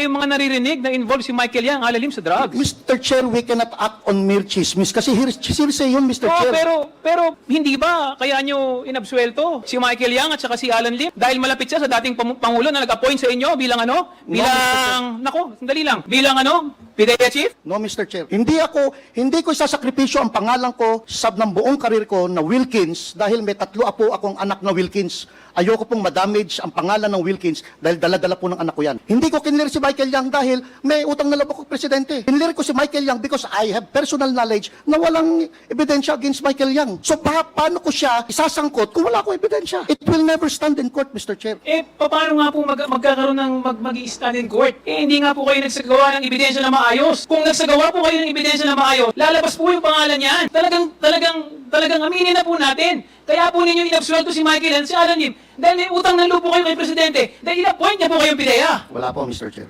kayong mga naririnig na involved si Michael Yang, alalim sa drugs. Mr. Chair, we cannot act on mere chismis kasi hearsay yun, Mr. Oo, Chair. pero hindi ba kaya nyo inabsuelto si Michael Yang at saka si Alan Lim dahil malapit siya sa dating Pangulo na nag-appoint sa inyo bilang ano? Bilang, sandali lang, bilang ano? PIDEA Chief? No, Mr. Chair. Hindi ko isasakripisyo ang pangalan ko sa ng buong karir ko na Wilkins dahil may 3 apo akong anak na Wilkins. Ayoko pong madamage ang pangalan ng Wilkins dahil dala-dala po ng anak ko yan. Hindi ko kinlir si Michael Yang dahil may utang na loob ako presidente. Kinlir ko si Michael Yang because I have personal knowledge na walang ebidensya against Michael Yang. So paano ko siya isasangkot kung wala akong ebidensya? It will never stand in court, Mr. Chair. Paano nga po magkakaroon ng mag-i-stand in court? Hindi nga po kayo nagsagawa ng ebidensya na maayos. Kung nagsagawa po kayo ng ebidensya na maayos, lalabas po yung pangalan niyan. Talagang aminin na po natin. Kaya po ninyo inabsuelto si Michael and si Alan Lim dahil may utang ng loob po kayo kay Presidente dahil in-appoint niya po kayong PIDEA. Wala po, Mr. Chair.